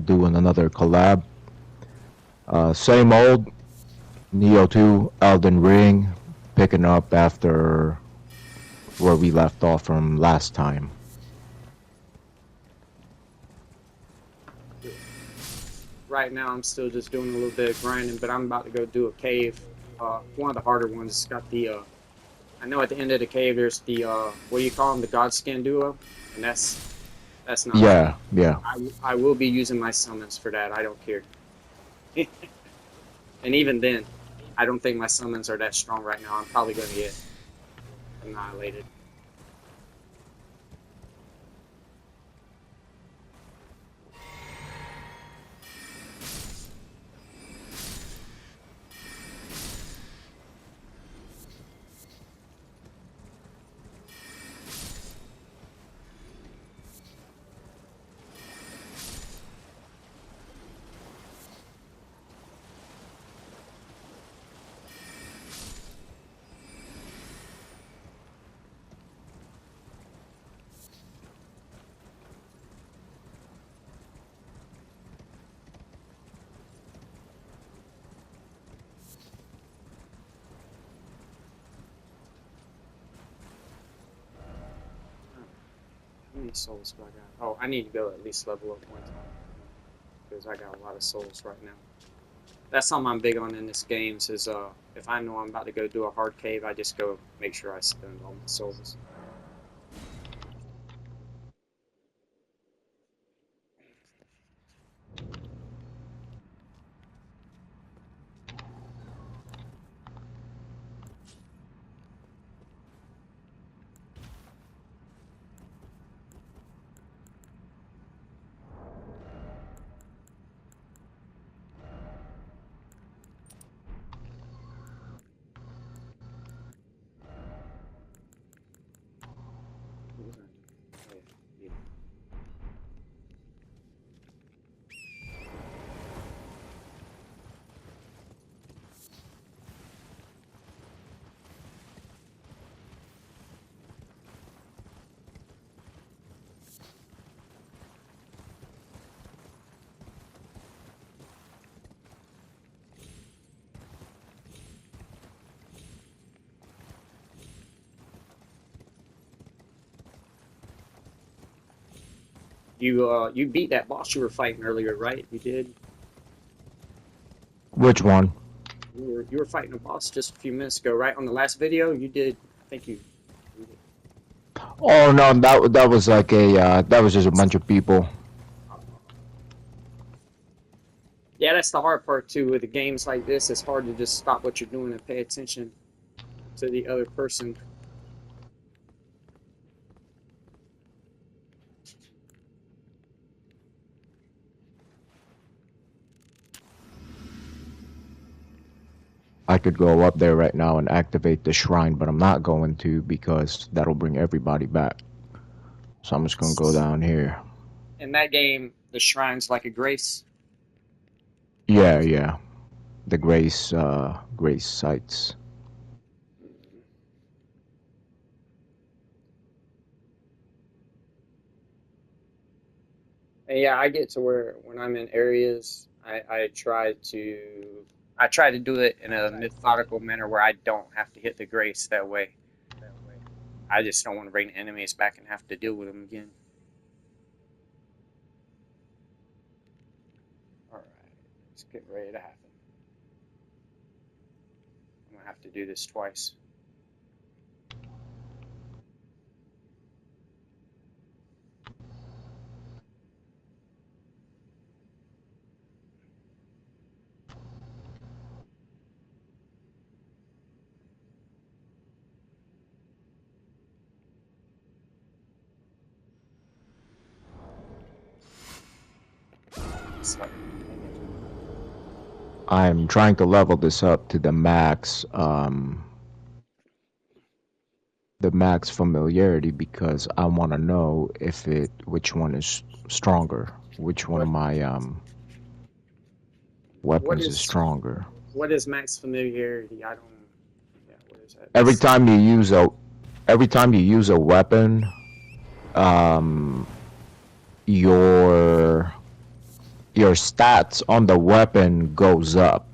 doing another collab. Same old, Neo 2, Elden Ring, picking up after where we left off from last time. Right now, I'm still just doing a little bit of grinding, but I'm about to go do a cave. One of the harder ones. It's got the I know at the end of the cave there's the what do you call them? The Godskin duo, and that's not fun. Yeah, yeah. I will be using my summons for that. I don't care. And even then, I don't think my summons are that strong right now. I'm probably going to get annihilated. How many souls do I got? Oh, I need to go at least level up one time because I got a lot of souls right now. That's something I'm big on in this game. Is if I know I'm about to go do a hard cave, I just go make sure I spend all my souls. You beat that boss you were fighting earlier, right? You did. Which one? You were fighting a boss just a few minutes ago, right? On the last video, you did. I think you did. Oh no, that was like a that was just a bunch of people. Yeah, that's the hard part too. With the games like this, it's hard to just stop what you're doing and pay attention to the other person. I could go up there right now and activate the shrine, but I'm not going to because that'll bring everybody back. So I'm just gonna go down here. In that game, the shrine's like a grace. Yeah, yeah. The grace sites. And yeah, I get to where when I'm in areas, I try to do it in a methodical manner where I don't have to hit the grace that way. I just don't want to bring the enemies back and have to deal with them again. All right, it's getting ready to happen. I'm gonna have to do this twice. So, I'm trying to level this up to the max familiarity because I want to know which one is stronger, which one of what my what weapons is is stronger. what is max familiarity? I don't. Yeah, what is that? Every That's time you use a every time you use a weapon, um, your your stats on the weapon goes up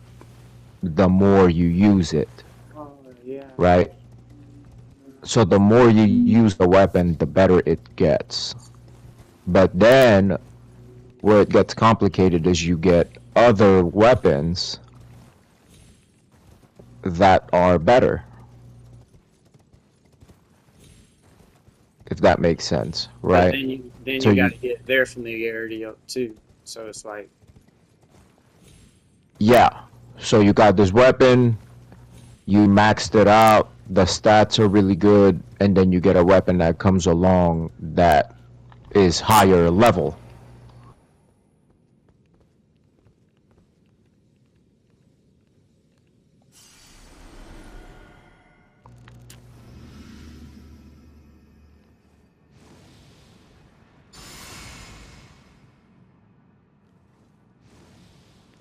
the more you use it, Oh yeah. right? So the more you use the weapon, the better it gets. But then where it gets complicated is you get other weapons that are better, if that makes sense, But right? then So you got you, to get their familiarity up too. So it's like, yeah. So you got this weapon, you maxed it out, the stats are really good, and then you get a weapon that comes along that is higher level.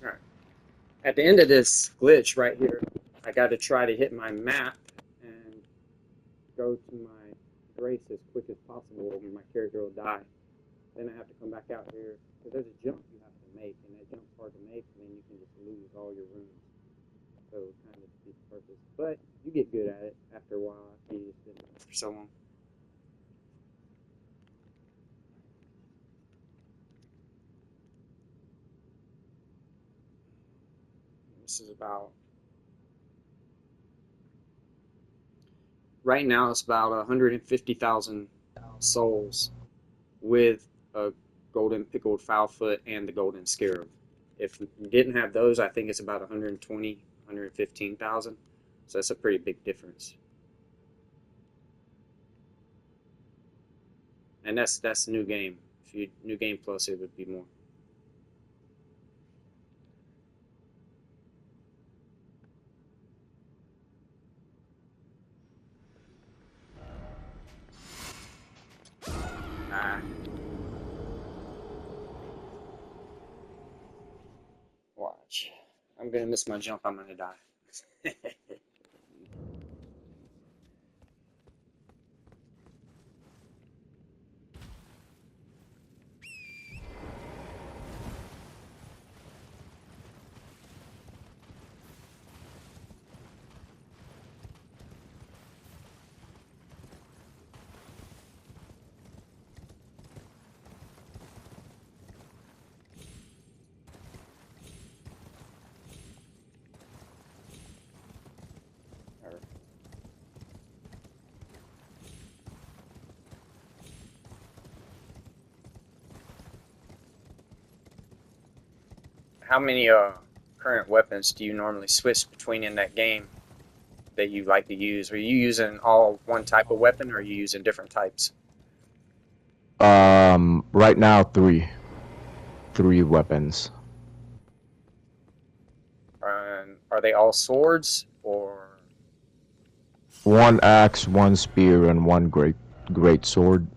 all right. At the end of this glitch right here, I got to try to hit my map and go to my grace as quick as possible, or my character will die. Then I have to come back out here because there's a jump you have to make, and that jump's hard to make, and then you can just lose all your runes. So it kind of defeats the purpose. But you get good at it after a while. After you've been doing it for so long. This is about right now. It's about 150,000 souls with a golden pickled fowlfoot and the golden scarab. If you didn't have those, I think it's about 120, 115,000. So that's a pretty big difference. And that's new game. If you new game plus, it would be more. Ah, watch. I'm gonna miss my jump. I'm gonna die. How many current weapons do you normally switch between in that game that you like to use? Are you using all one type of weapon, or are you using different types? Right now, three weapons. Are they all swords, or One axe, one spear, and one great sword.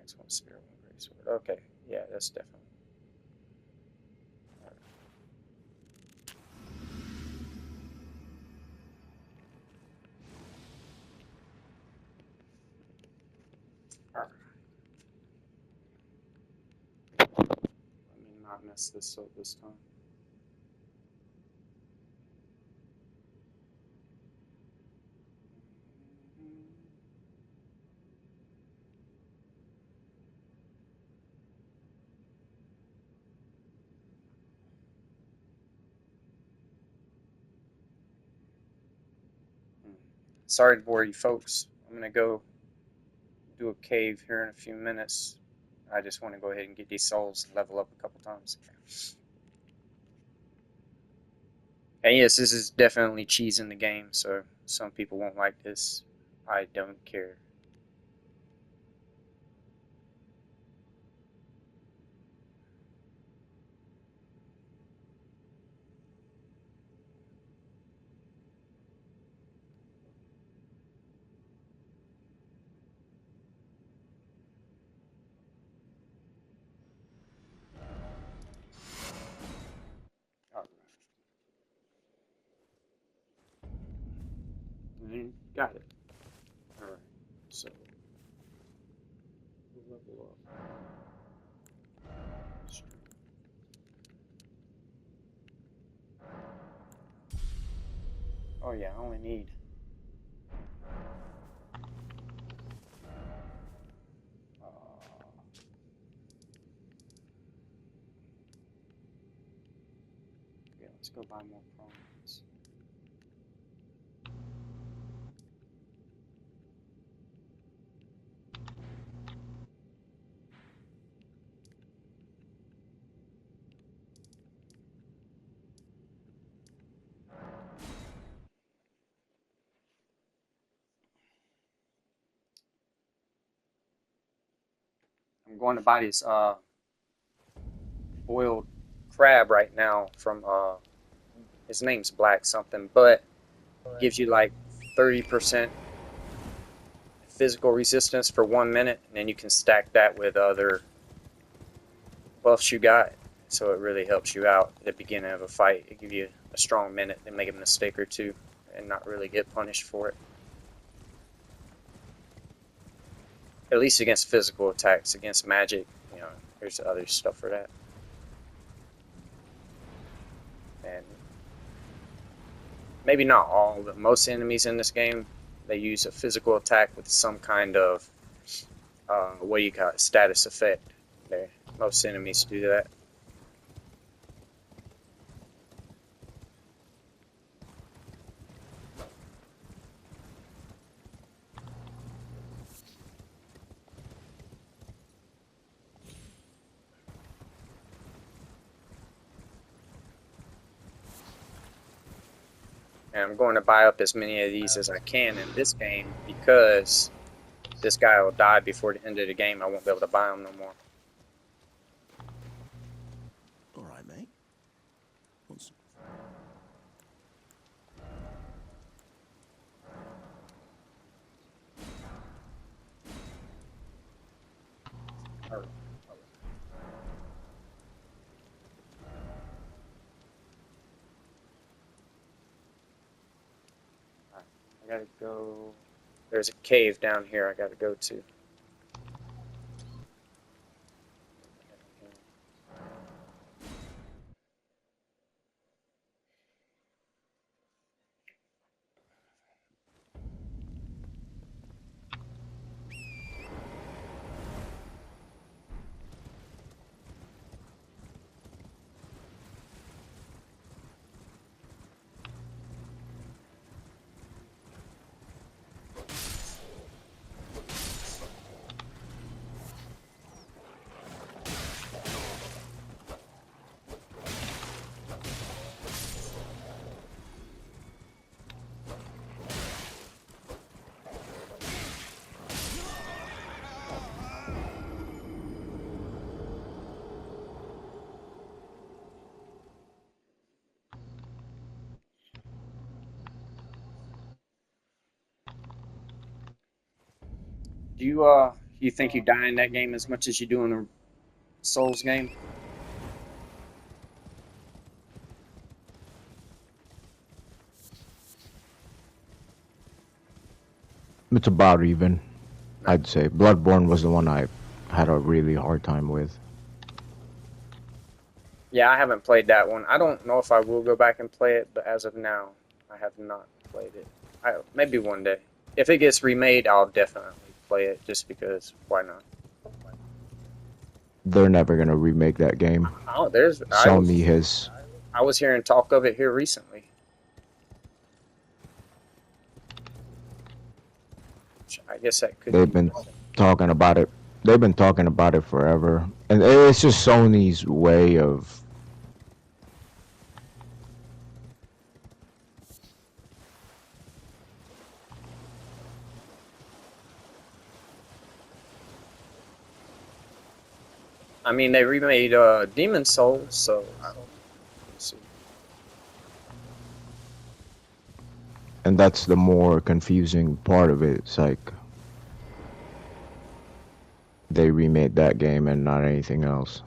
axe, one spear, one great sword? Okay, yeah, that's definitely. All right. Let me not mess this up this time. Sorry to bore you folks. I'm gonna go do a cave here in a few minutes. I just want to go ahead and get these souls and level up a couple times. And yes, this is definitely cheese in the game, so some people won't like this. I don't care. All right. Got it. Oh yeah, I only need. Yeah, let's go buy more prawns. I'm going to buy this boiled crab right now from his name's Black something, but gives you like 30% physical resistance for 1 minute, and then you can stack that with other buffs you got. So it really helps you out at the beginning of a fight. It gives you a strong minute and make a mistake or two and not really get punished for it. At least against physical attacks. Against magic, you know, there's other stuff for that. And maybe not all, but most enemies in this game, they use a physical attack with some kind of what do you call it, status effect. There, most enemies do that. And I'm going to buy up as many of these as I can in this game because this guy will die before the end of the game. I won't be able to buy them no more. All right, mate. What's... I gotta go. There's a cave down here I gotta go to. Do you think you die in that game as much as you do in a Souls game? It's about even, I'd say. Bloodborne was the one I had a really hard time with. Yeah, I haven't played that one. I don't know if I will go back and play it, but as of now, I have not played it. Maybe one day. If it gets remade, I'll definitely play it just because why not? They're never gonna remake that game. Oh, Sony has. I was hearing talk of it here recently. I guess that could They've be. been talking about it. They've been talking about it forever, and it's just Sony's way of. I mean, they remade Demon Souls, so I don't see. And that's the more confusing part of it. It's like they remade that game and not anything else.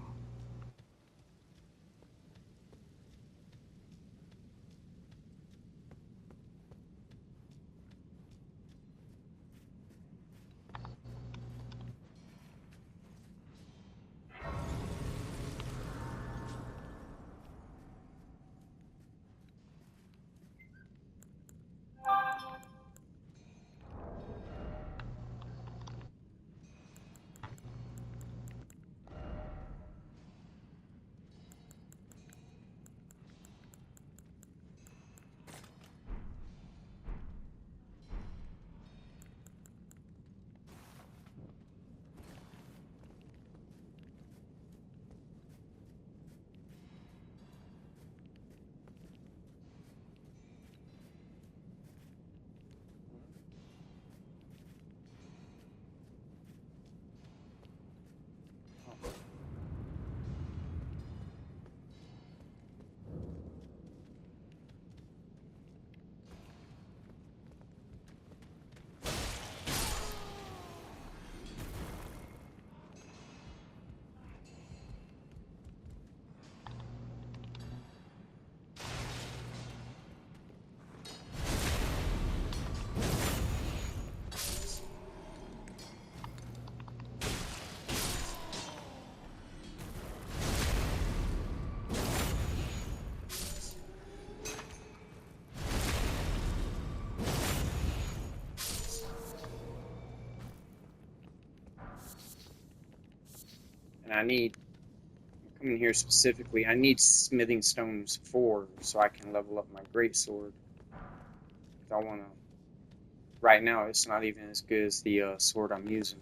And I'm coming here specifically, I need smithing stones 4 so I can level up my greatsword. I want to. Right now, it's not even as good as the sword I'm using.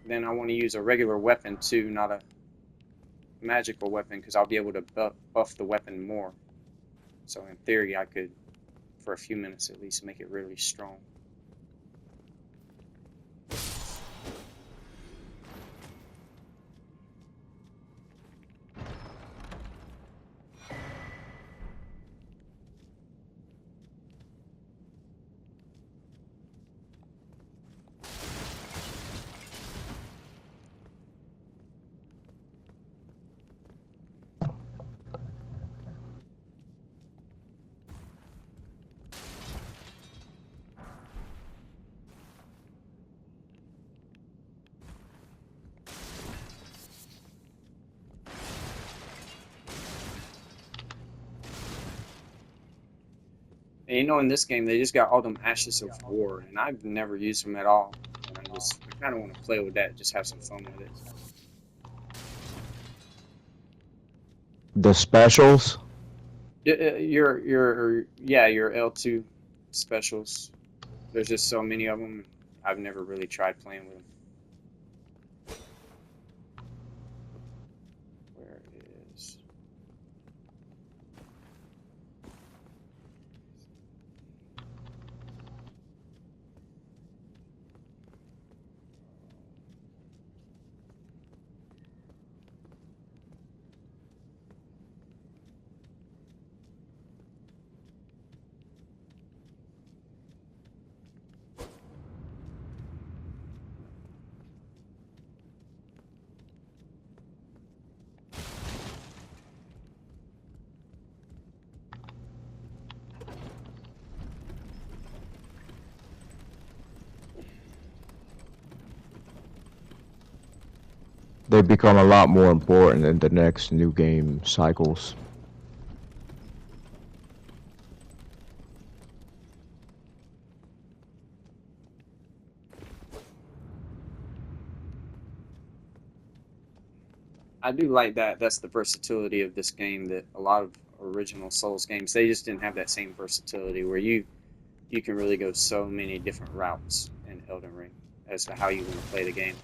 Then I want to use a regular weapon too, not a magical weapon, because I'll be able to buff the weapon more. So in theory, I could, for a few minutes at least, make it really strong. And you know, in this game, they just got all them Ashes of War, and I've never used them at all. And I kind of want to play with that, just have some fun with it. The specials? Your L2 specials. There's just so many of them. I've never really tried playing with them. Where is? They become a lot more important in the next new game cycles. I do like that. That's the versatility of this game. That a lot of original Souls games, they just didn't have that same versatility where you can really go so many different routes in Elden Ring as to how you want to play the game.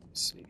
Let's see here.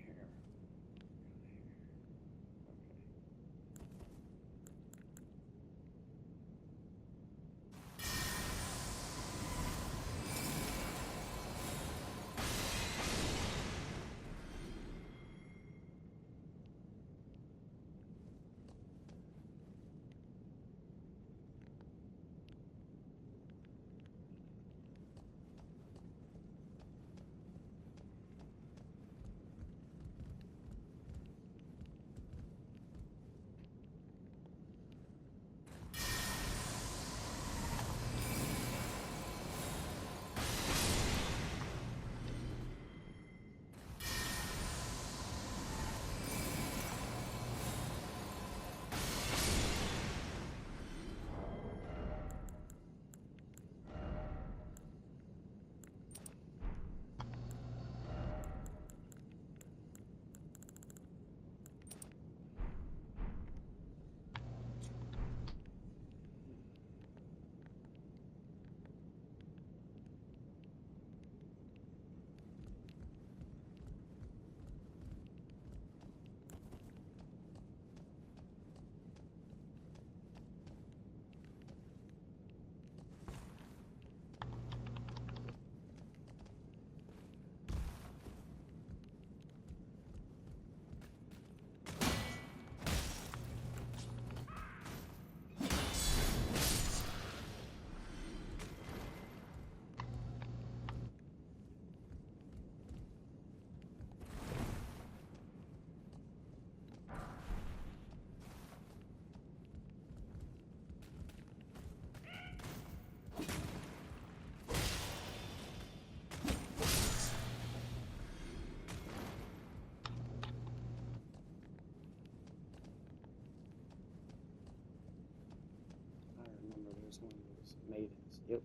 Yep.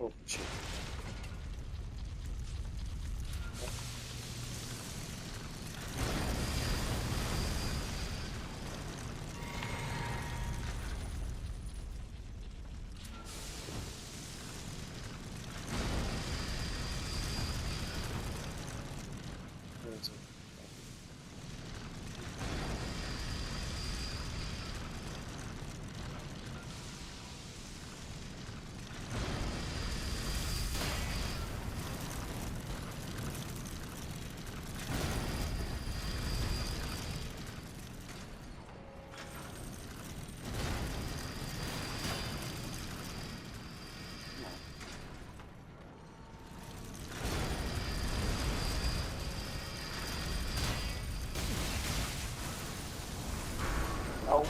Oh shit. There's a- Oh.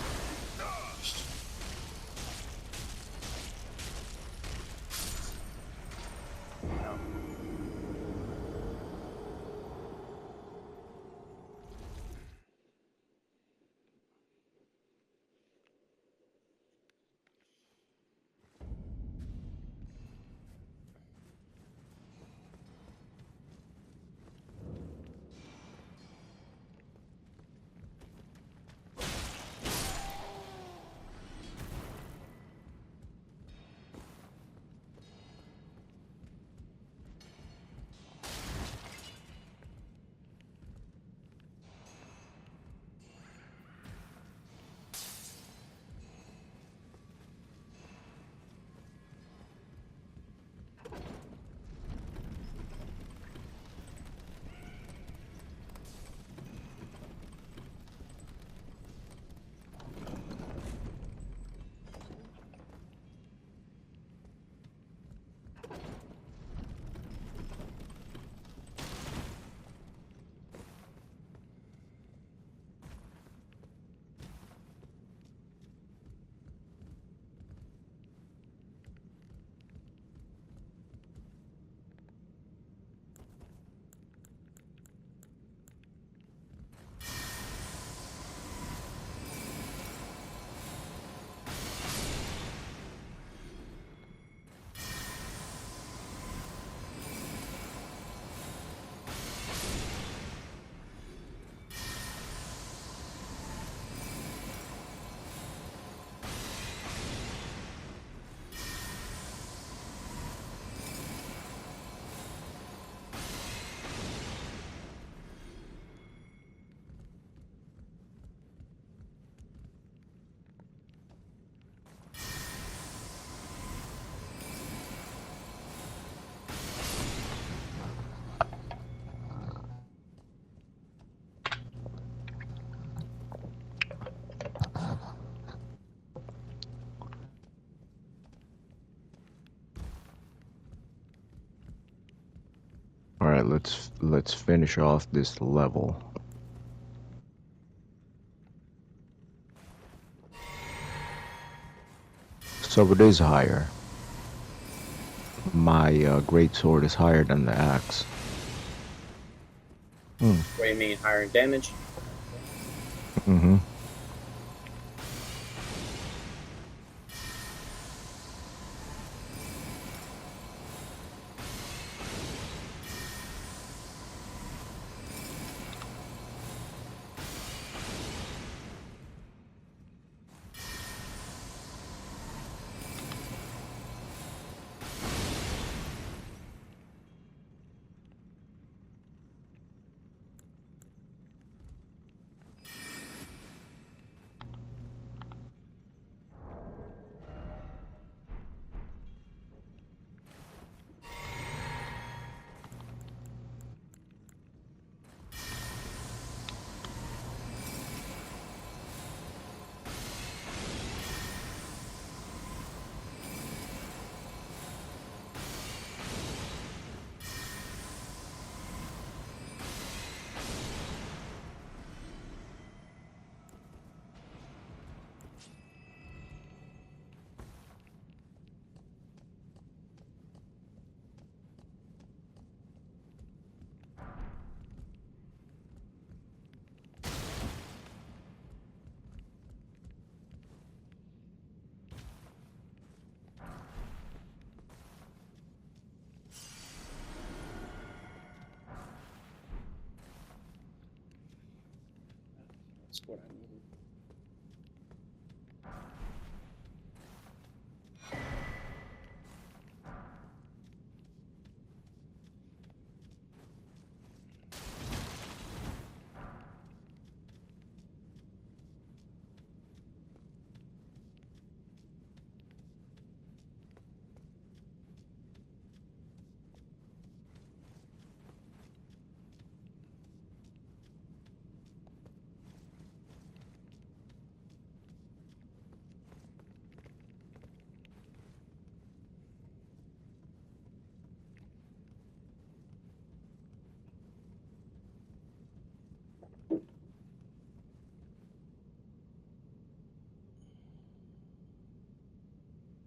All right, let's finish off this level. So it is higher. My great sword is higher than the axe. What do you mean, higher in damage? Mm-hmm. That's what I needed.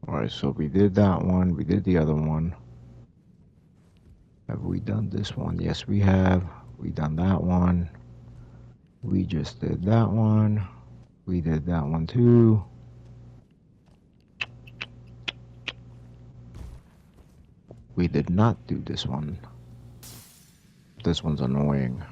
Alright, so we did that one. We did the other one. Have we done this one? Yes, we have. We done that one. We just did that one. We did that one too. We did not do this one. This one's annoying.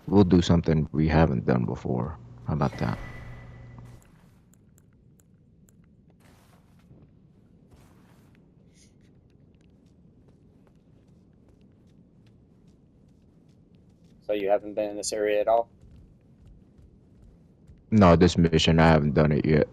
We'll do something we haven't done before. How about that? So you haven't been in this area at all? No, this mission, I haven't done it yet.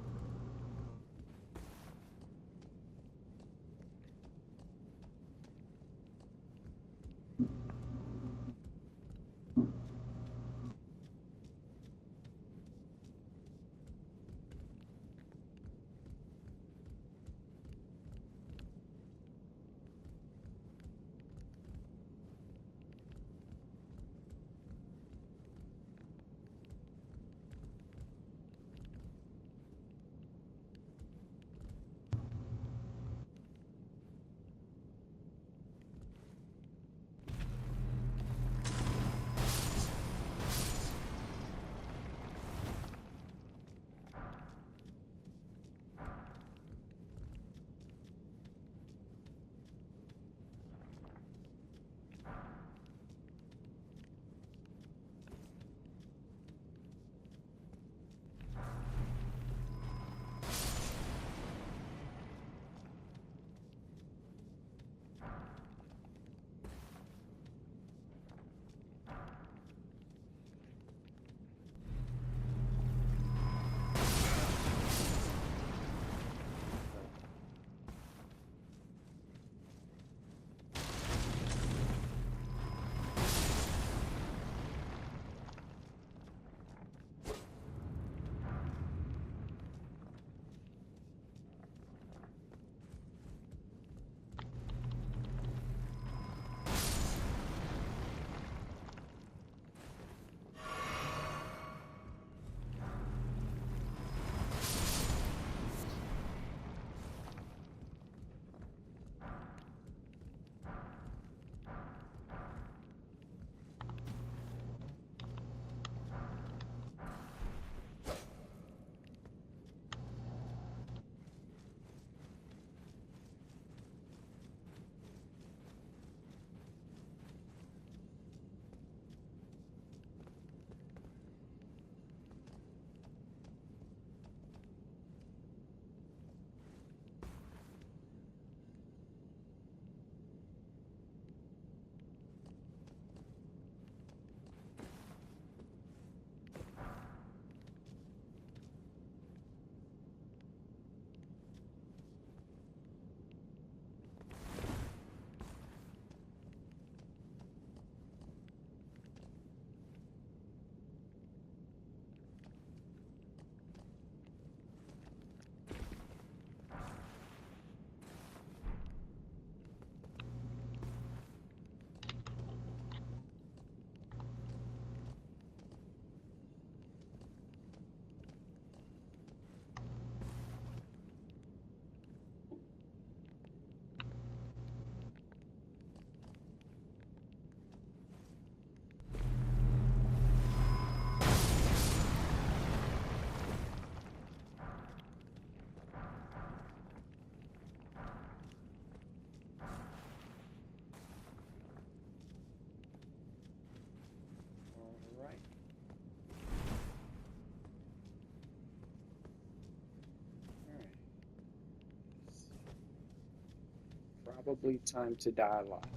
Probably time to die a lot.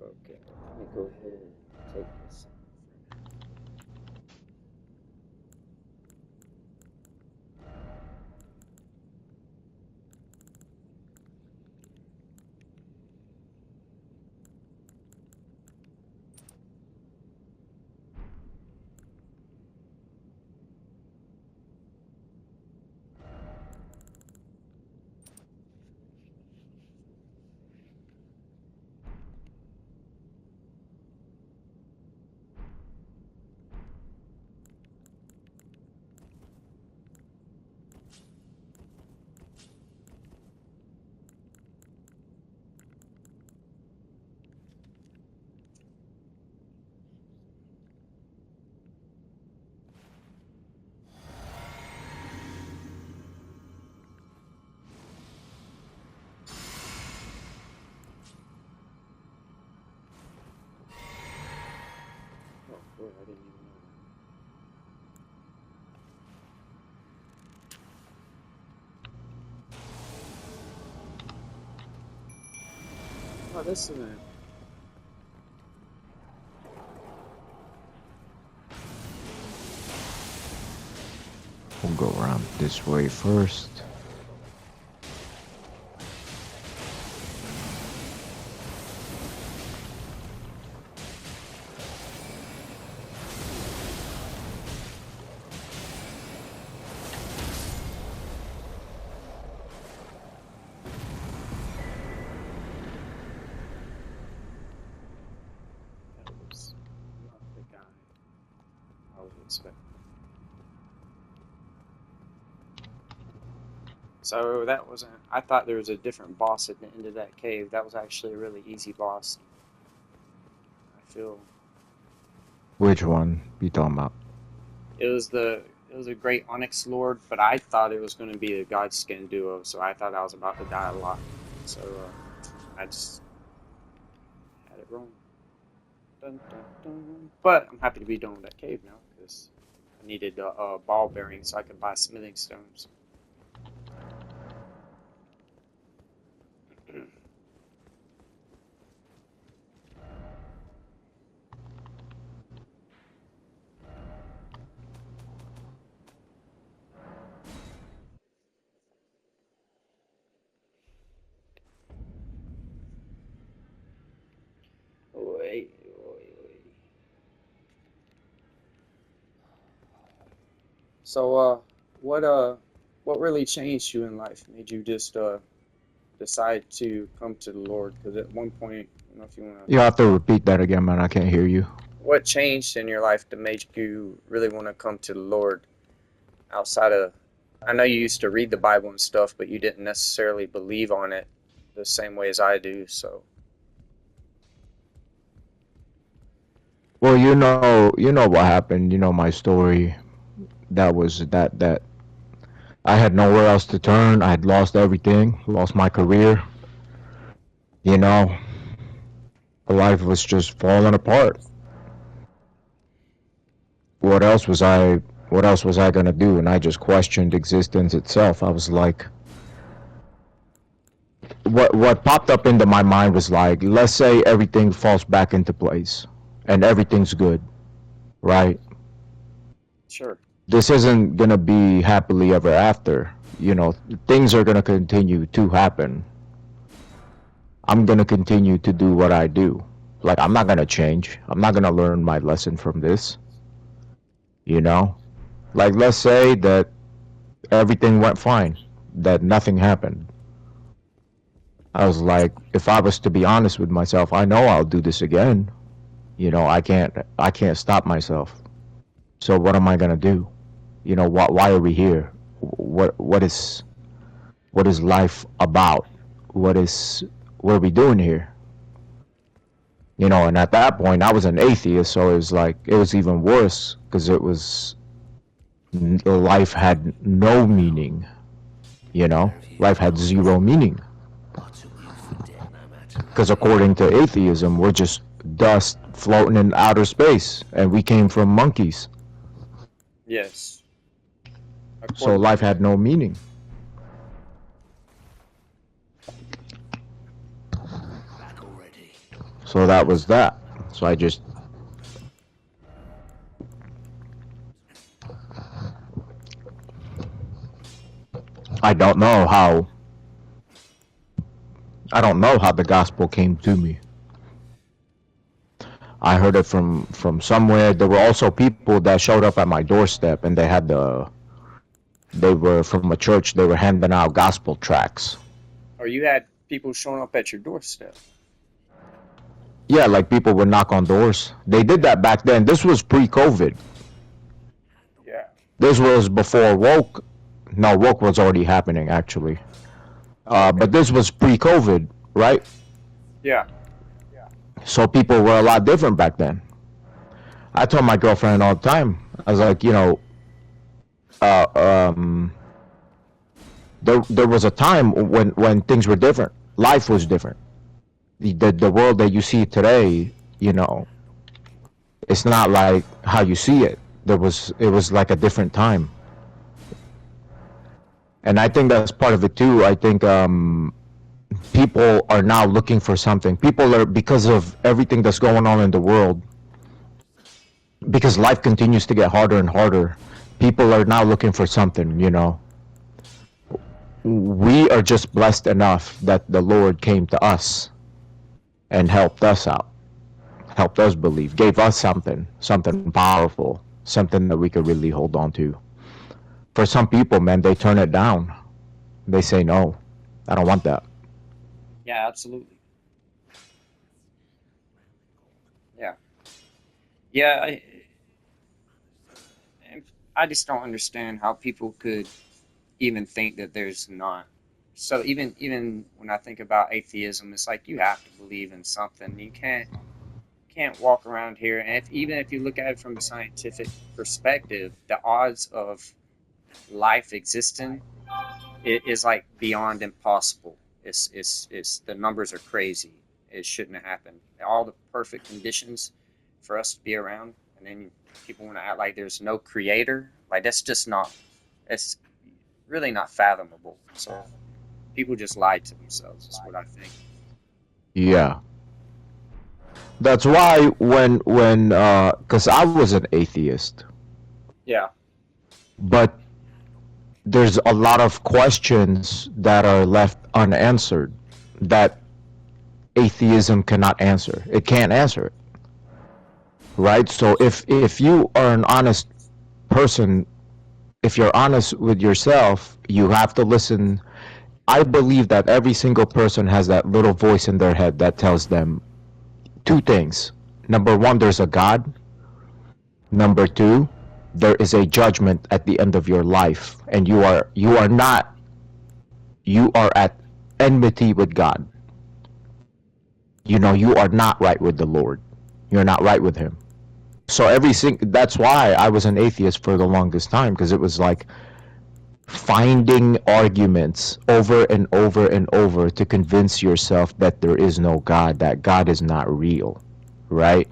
Okay, let me go ahead and take this off. Oh, boy, I didn't even know that. Oh, this isn't. We'll go around this way first. That was not the guy I was expecting. So that wasn't. I thought there was a different boss at the end of that cave. That was actually a really easy boss. I feel Which one you talking about? it was a great Onyx Lord, but I thought it was going to be a Godskin duo, so I thought I was about to die a lot. So I just had it wrong. Dun, dun, dun. But I'm happy to be done with that cave now because I needed a ball bearing so I could buy smithing stones. Wait, wait. So, what really changed you in life? Made you just decide to come to the Lord? Because at one point, I don't know if you want to. You have to repeat that again, man. I can't hear you. What changed in your life to make you really want to come to the Lord outside of? I know you used to read the Bible and stuff, but you didn't necessarily believe on it the same way as I do. So, Well, you know what happened. You know my story. That was that I had nowhere else to turn. I had lost everything, lost my career. You know, life was just falling apart. What else was I? What else was I gonna do? And I just questioned existence itself. I was like, what popped up into my mind was like, let's say everything falls back into place, and everything's good, right? sure. This isn't gonna be happily ever after. You know, things are gonna continue to happen. I'm gonna continue to do what I do. Like, I'm not gonna change. I'm not gonna learn my lesson from this. You know? Like, let's say that everything went fine, that nothing happened. I was like, if I was to be honest with myself, I know I'll do this again. You know, I can't stop myself. So what am I gonna do? You know, why are we here? What is life about? What are we doing here? You know, and at that point I was an atheist, so it was like it was even worse because it was life had no meaning. You know, life had zero meaning. Because according to atheism, we're just dust floating in outer space, and we came from monkeys. Yes. So life had no meaning. So that was that. So I don't know how the gospel came to me. I heard it from somewhere. There were also people that showed up at my doorstep, and they were from a church. They were handing out gospel tracts. Or you had people showing up at your doorstep. Yeah, like people would knock on doors. They did that back then. This was pre-COVID. Yeah. This was before woke. No, woke was already happening actually. But this was pre-COVID, right? Yeah. So people were a lot different back then. I told my girlfriend all the time. I was like, you know, uh, um, there was a time when things were different. Life was different. The world that you see today, you know, it's not like how you see it. It was like a different time. And I think that's part of it too. I think people are now looking for something. People are, because of everything that's going on in the world, because life continues to get harder and harder, people are now looking for something, you know. We are just blessed enough that the Lord came to us and helped us out, helped us believe, gave us something powerful, something that we could really hold on to. For some people, man, they turn it down. They say, no, I don't want that. Yeah, absolutely. Yeah. Yeah, I just don't understand how people could even think that there's not. So even when I think about atheism, it's like you have to believe in something. You can't walk around here, and even if you look at it from a scientific perspective, the odds of life existing is like beyond impossible. It's the numbers are crazy. It shouldn't have happened. All the perfect conditions for us to be around, and then people want to act like there's no creator. Like that's just not. It's really not fathomable. So people just lie to themselves. Is what I think. Yeah. That's why cause I was an atheist, Yeah. but there's a lot of questions that are left unanswered that atheism cannot answer. It can't answer it, right? So if you are an honest person, if you're honest with yourself, you have to listen. I believe that every single person has that little voice in their head that tells them two things. Number one, there's a God. Number two, there is a judgment at the end of your life, and you are not, you are at enmity with God. You know, you are not right with the Lord. You're not right with him. So that's why I was an atheist for the longest time, because it was like finding arguments over and over and over to convince yourself that there is no God, that God is not real, right?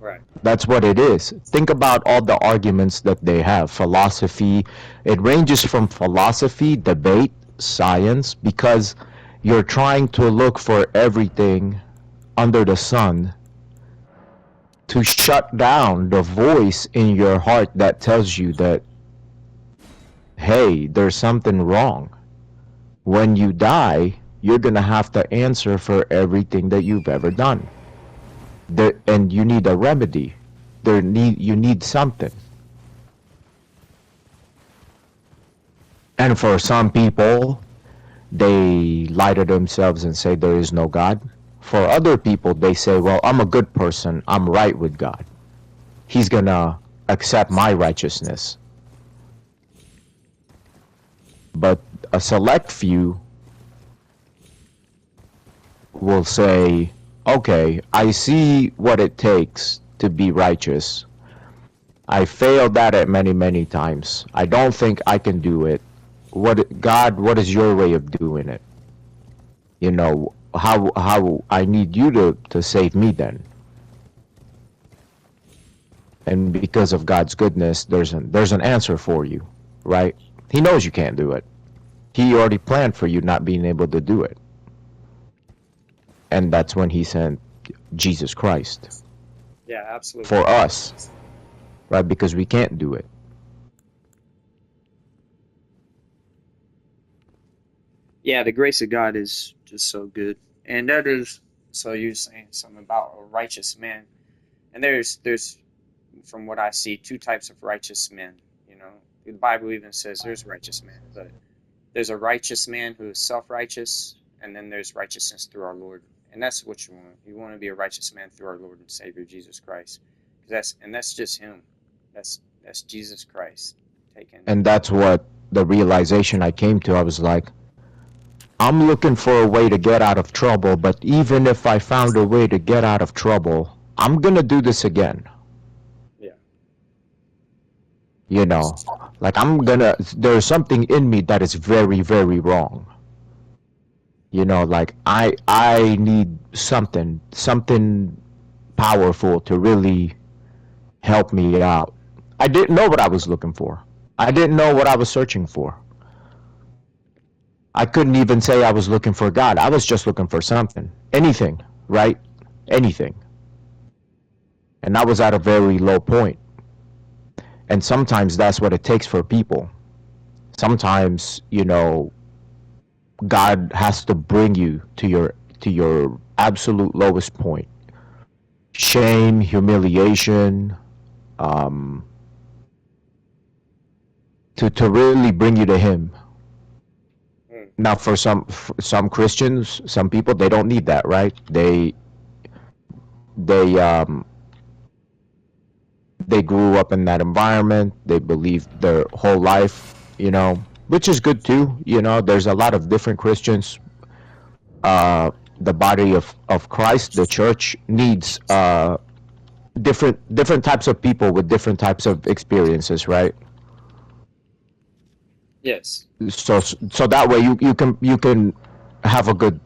Right. That's what it is. Think about all the arguments that they have. Philosophy, it ranges from philosophy, debate, science, because you're trying to look for everything under the sun to shut down the voice in your heart that tells you that, hey, there's something wrong. When you die, you're going to have to answer for everything that you've ever done. And you need a remedy. You need something. And for some people, they lie to themselves and say there is no God. For other people, they say, well, I'm a good person. I'm right with God. He's going to accept my righteousness. But a select few will say, okay, I see what it takes to be righteous. I failed at it many, many times. I don't think I can do it. God, what is your way of doing it? You know, how I need you to save me then. And because of God's goodness, there's an answer for you, right? He knows you can't do it. He already planned for you not being able to do it. And that's when he sent Jesus Christ Yeah, absolutely. for us, right? Because we can't do it. Yeah, the grace of God is just so good. And that is, so you're saying something about a righteous man. And there's from what I see, two types of righteous men. You know, the Bible even says there's righteous men, but there's a righteous man who is self-righteous, and then there's righteousness through our Lord. And that's what you want. You want to be a righteous man through our Lord and Savior Jesus Christ. That's just him. That's Jesus Christ taken. And that's what the realization I came to. I was like, I'm looking for a way to get out of trouble, but even if I found a way to get out of trouble, I'm gonna do this again. Yeah. You know, like there's something in me that is very, very wrong. You know, like I need something powerful to really help me out. I didn't know what I was looking for. I didn't know what I was searching for. I couldn't even say I was looking for God. I was just looking for something. Anything, right? Anything. And I was at a very low point. And sometimes that's what it takes for people. Sometimes, God has to bring you to your absolute lowest point. Shame, humiliation, um, to really bring you to Him. Mm. Now, for some Christians, some people, they don't need that, right? They they grew up in that environment. They believed their whole life, which is good too. There's a lot of different Christians. The body of Christ, the church, needs different types of people with different types of experiences, right? Yes. So that way you can have a good,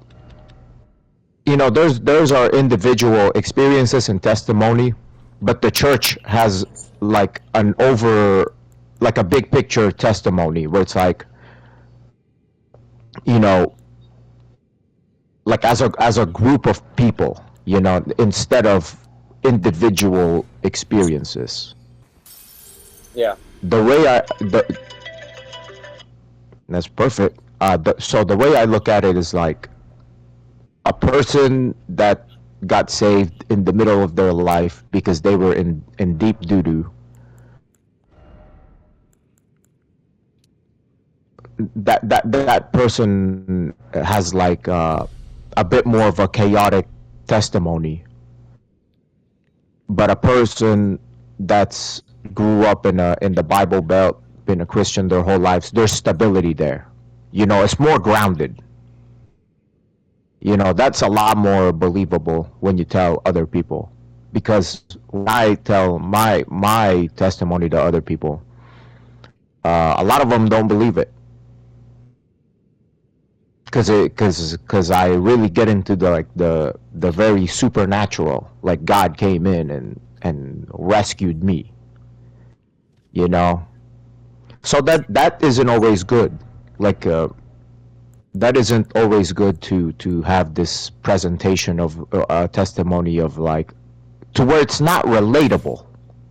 there's our individual experiences and testimony, but the church has like like a big picture testimony where it's like, you know like as a group of people, instead of individual experiences. Yeah. The way that's perfect. So the way I look at it is like a person that got saved in the middle of their life because they were in deep doo doo. That person has like a bit more of a chaotic testimony, but a person that's grew up in the Bible Belt, been a Christian their whole lives, there's stability there. It's more grounded. That's a lot more believable when you tell other people, because when I tell my testimony to other people, a lot of them don't believe it, because I really get into the very supernatural, like God came in and rescued me, you know. So that isn't always good. Like that isn't always good to have this presentation of testimony of like, to where it's not relatable.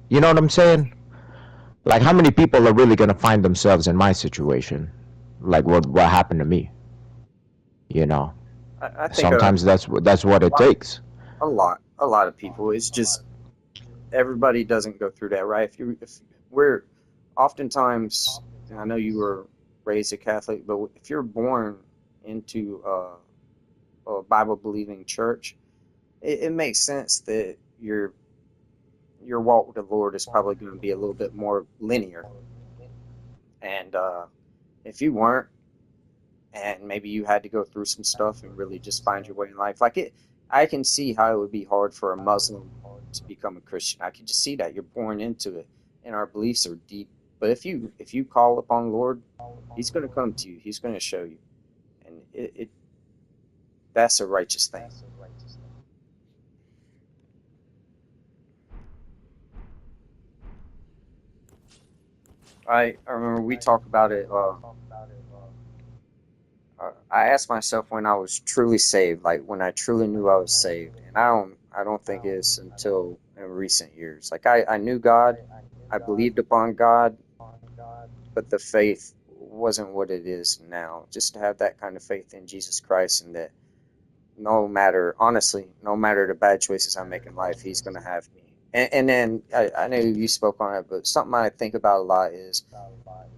You know what I'm saying? Like, how many people are really gonna find themselves in my situation? Like what happened to me? You know. I think Sometimes that's what it takes. a lot of people. It's just everybody doesn't go through that, right? If we're oftentimes, and I know you were raised a Catholic, but if you're born into a Bible believing church, it makes sense that your walk with the Lord is probably going to be a little bit more linear. And if you weren't, and maybe you had to go through some stuff and really just find your way in life, I can see how it would be hard for a Muslim to become a Christian. I can just see that you're born into it. and our beliefs are deep. But if you call upon the Lord, He's going to come to you. He's going to show you, and that's a righteous thing. I remember we talked about it. I asked myself when I was truly saved, like when I truly knew I was saved, and I don't think it's until in recent years. Like I knew God, I believed upon God, but the faith wasn't what it is now. Just to have that kind of faith in Jesus Christ, and that no matter, honestly, no matter the bad choices I make in life, He's going to have me. And then I know you spoke on it, but something I think about a lot is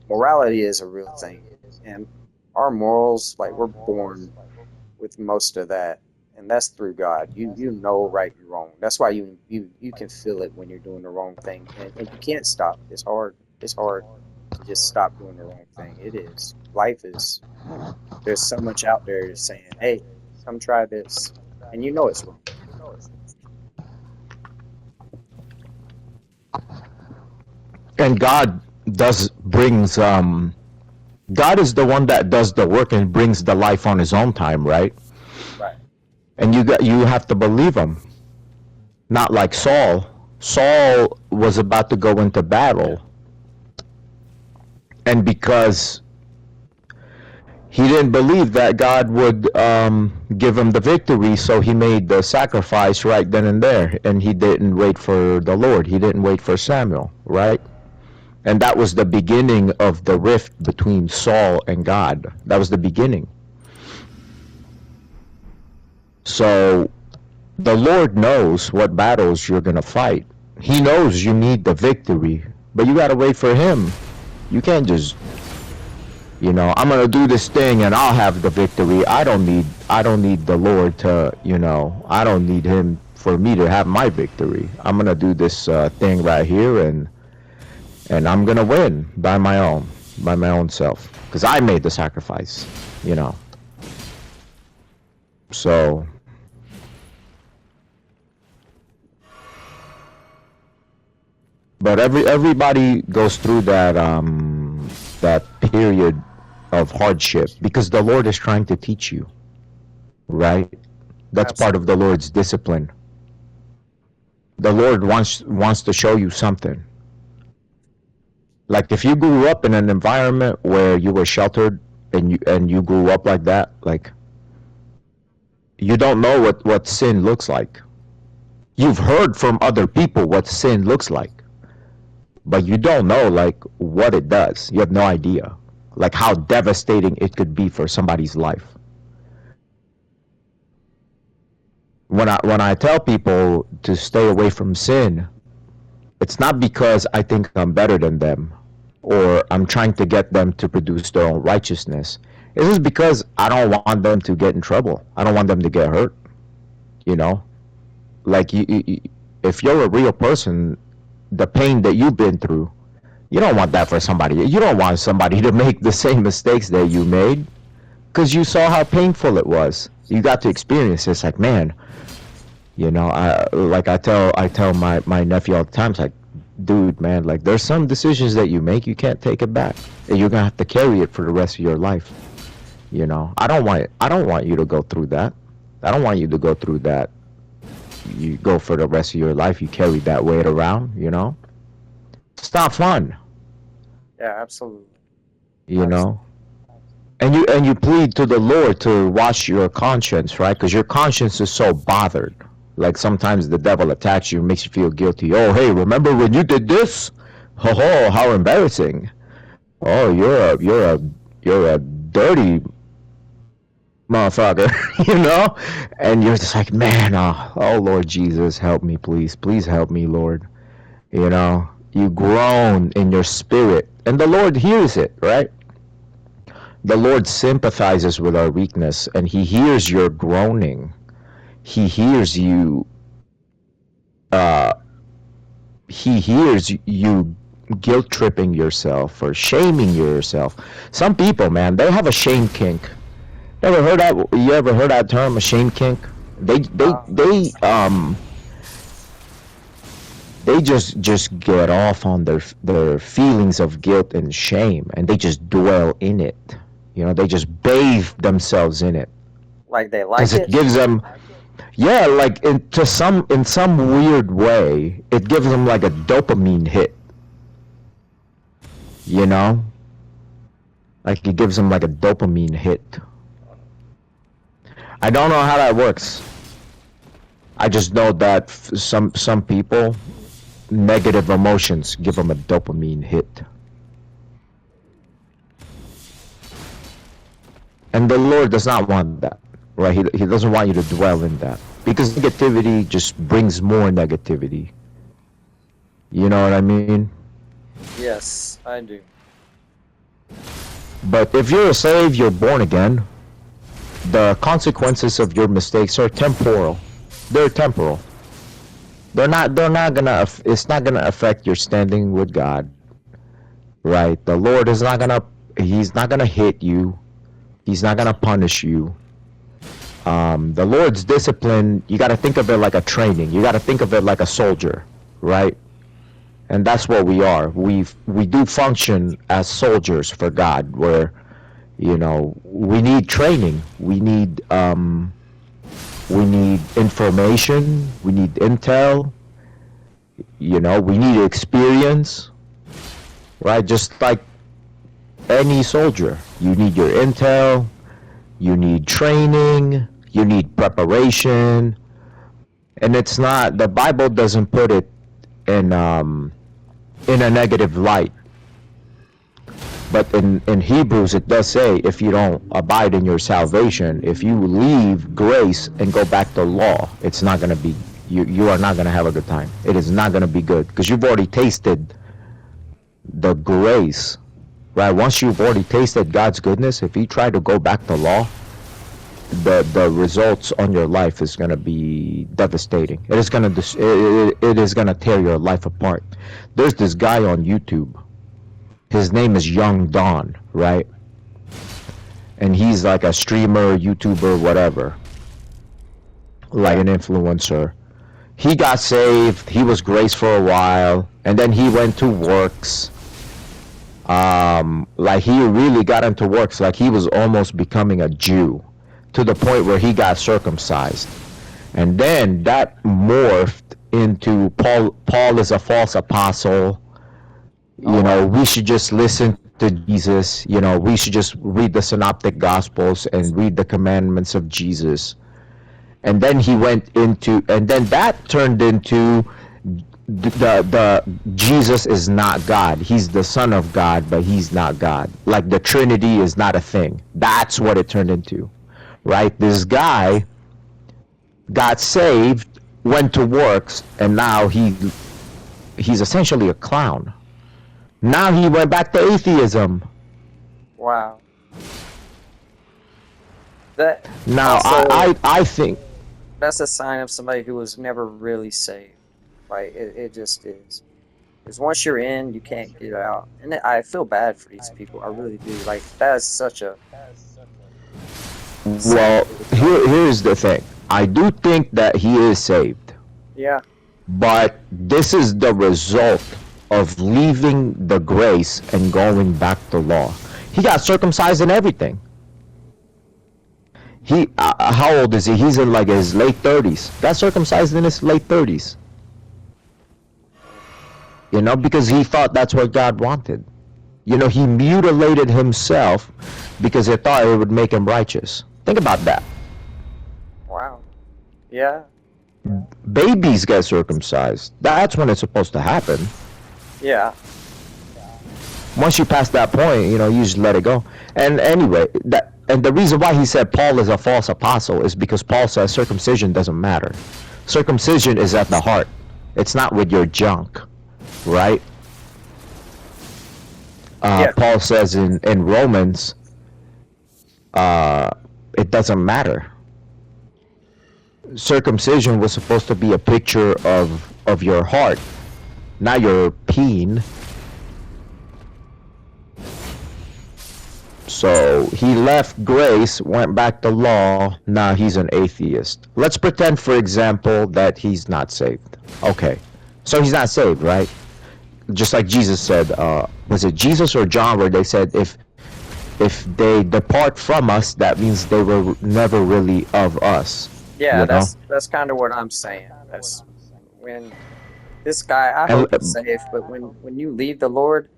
morality is a real thing, and our morals, like we're born with most of that, and that's through God. You know right and wrong. That's why you can feel it when you're doing the wrong thing, and you can't stop. It's hard to just stop doing the wrong thing. It is. Life is. There's so much out there saying, "Hey, come try this," and you know it's wrong. And God brings God is the one that does the work and brings the life on His own time, right? Right. And you have to believe Him. Not like Saul. Saul was about to go into battle, and because he didn't believe that God would give him the victory, so he made the sacrifice right then and there, and he didn't wait for the Lord. He didn't wait for Samuel, right? And that was the beginning of the rift between Saul and God. That was the beginning. So the Lord knows what battles you're going to fight. He knows you need the victory, but you got to wait for Him. You can't just, I'm going to do this thing and I'll have the victory. I don't need the Lord to, I don't need Him for me to have my victory. I'm going to do this thing right here, and I'm going to win by my own self, because I made the sacrifice, So but everybody goes through that period of hardship, because the Lord is trying to teach you, right? That's part of the Lord's discipline. The Lord wants to show you something. Like if you grew up in an environment where you were sheltered and you grew up like that, like you don't know what sin looks like. You've heard from other people what sin looks like, but you don't know like what it does. You have no idea like how devastating it could be for somebody's life. When I tell people to stay away from sin, it's not because I think I'm better than them or I'm trying to get them to produce their own righteousness. It's just because I don't want them to get in trouble. I don't want them to get hurt. Like if you're a real person, the pain that you've been through, you don't want that for somebody. You don't want somebody to make the same mistakes that you made, because you saw how painful it was. You got to experience it. It's like, man, I tell my nephew all the time, it's like, dude, man, like there's some decisions that you make, you can't take it back, and you're gonna have to carry it for the rest of your life. I don't want you to go through that. I don't want you to go through that. You go for the rest of your life, you carry that weight around. It's not fun. Yeah, absolutely. And you plead to the Lord to wash your conscience, right? Because your conscience is so bothered. Like sometimes the devil attacks you, makes you feel guilty. Oh, hey, remember when you did this? Oh, how embarrassing! Oh, you're a dirty motherfucker, And you're just like, man, oh Lord Jesus, help me, please help me, Lord. You groan in your spirit, and the Lord hears it, right? The Lord sympathizes with our weakness, and He hears your groaning. He hears you. He hears you guilt tripping yourself or shaming yourself. Some people, man, they have a shame kink. You ever heard that term, a shame kink? They they just get off on their feelings of guilt and shame, and they just dwell in it. You know, they just bathe themselves in it Like they because like it it. gives them, yeah, like in some weird way, it gives them like a dopamine hit. You know, like it gives them like a dopamine hit. I don't know how that works. I just know that some people, negative emotions give them a dopamine hit. And the Lord does not want that, right? He doesn't want you to dwell in that. Because negativity just brings more negativity. You know what I mean? Yes, I do. But if you're saved, you're born again, the consequences of your mistakes are temporal. They're temporal. They're not gonna, it's not gonna affect your standing with God, right? The Lord is not gonna, he's not gonna hit you. He's not gonna punish you. The Lord's discipline, you gotta think of it like a training. You gotta think of it like a soldier, right? And that's what we are. We do function as soldiers for God, where, you know, we need training. We need information. We need intel. You know, we need experience, right? Just like any soldier, you need your intel. You need training. You need preparation. And it's not, the Bible doesn't put it in a negative light. But in Hebrews it does say, if you don't abide in your salvation, if you leave grace and go back to law, it's not going to be, you are not going to have a good time. It is not going to be good because you've already tasted the grace, right? Once you've already tasted God's goodness, if you try to go back to law, the results on your life is going to be devastating. It is going to it is going to tear your life apart. There's this guy on YouTube. His name is Young Don, right? And he's like a streamer, YouTuber, whatever, like an influencer. He got saved. He was grace for a while, and then he went to works. Like he really got into works. Like he was almost becoming a Jew, to the point where he got circumcised. And then that morphed into Paul is a false apostle. You know, we should just listen to Jesus. You know, we should just read the synoptic gospels and read the commandments of Jesus. And then he went into, and then that turned into the Jesus is not God. He's the Son of God, but he's not God. Like the Trinity is not a thing. That's what it turned into. Right? This guy got saved, went to works, and now he's essentially a clown. Now he went back to atheism. Wow. That Now also, I think that's a sign of somebody who was never really saved. Like it just is. Because once you're in, you can't get out. And I feel bad for these people. I really do. Like that is such a. well, here's the thing. I do think that he is saved, Yeah. but this is the result of leaving the grace and going back to law. He got circumcised and everything. He how old is he? He's in like his late 30s. Got circumcised in his late 30s. You know, because he thought that's what God wanted. You know, he mutilated himself because he thought it would make him righteous. Think about that. Wow. Yeah. Babies get circumcised. That's when it's supposed to happen. Yeah. Once you pass that point, you know, you just let it go. And anyway, and the reason why he said Paul is a false apostle is because Paul says circumcision doesn't matter. Circumcision is at the heart. It's not with your junk, right? Yeah. Paul says in Romans, it doesn't matter. Circumcision was supposed to be a picture of your heart, not your peen. So he left grace, went back to law, now he's an atheist. Let's pretend, for example, that he's not saved. Okay, So he's not saved, right? Just like Jesus said, was it Jesus or John where they said if they depart from us, that means they were never really of us. Yeah, You know? that's kind of what I'm saying. That's when this guy. I And hope he's safe, but when you leave the Lord,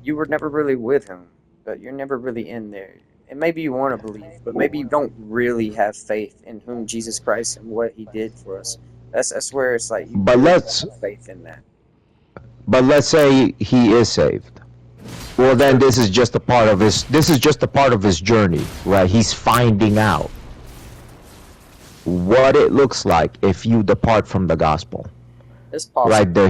you were never really with him, but you're never really in there. And maybe you want to believe, but maybe you don't really have faith in whom Jesus Christ and what He did for us. That's where it's like you but really don't let's have faith in that. but let's say he is saved. Well, then Sure. this is just a part of his journey, right? He's finding out what it looks like if you depart from the gospel, It's possible. right? The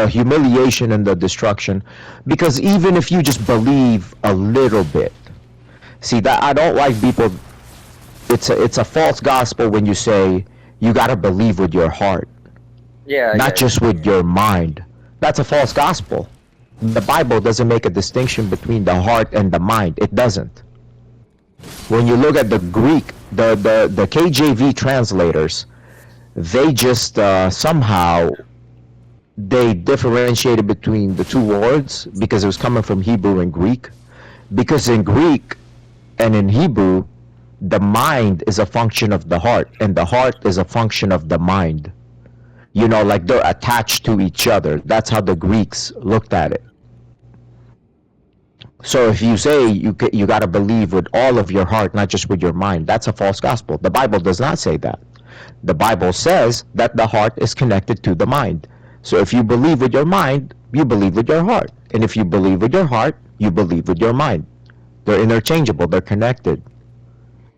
humiliation and the destruction, because even if you just believe a little bit, see that I don't like people. It's a false gospel when you say you got to believe with your heart, Yeah, not yeah, just with your mind. That's a false gospel. The Bible doesn't make a distinction between the heart and the mind. It doesn't. When you look at the Greek, the KJV translators, they just somehow they differentiated between the two words because it was coming from Hebrew and Greek. Because in Greek and in Hebrew, the mind is a function of the heart, and the heart is a function of the mind. You know, like they're attached to each other. That's how the Greeks looked at it. So if you say you got to believe with all of your heart, not just with your mind, that's a false gospel. The Bible does not say that. The Bible says that the heart is connected to the mind. So if you believe with your mind, you believe with your heart. And if you believe with your heart, you believe with your mind. They're interchangeable. They're connected.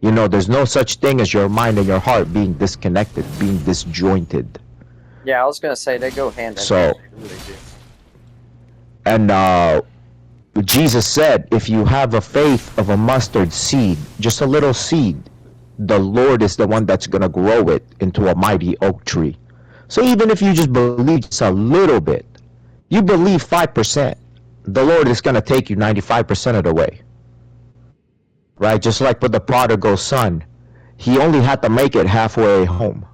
You know, there's no such thing as your mind and your heart being disconnected, being disjointed. yeah. I was gonna say they go hand in So, hand. They really do. and Jesus said, if you have a faith of a mustard seed, just a little seed, the Lord is the one that's going to grow it into a mighty oak tree. So even if you just believe just a little bit, you believe 5%, the Lord is going to take you 95% of the way. Right? Just like with the prodigal son, he only had to make it halfway home.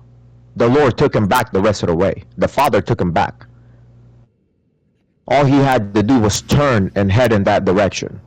The Lord took him back the rest of the way. The Father took him back. All he had to do was turn and head in that direction.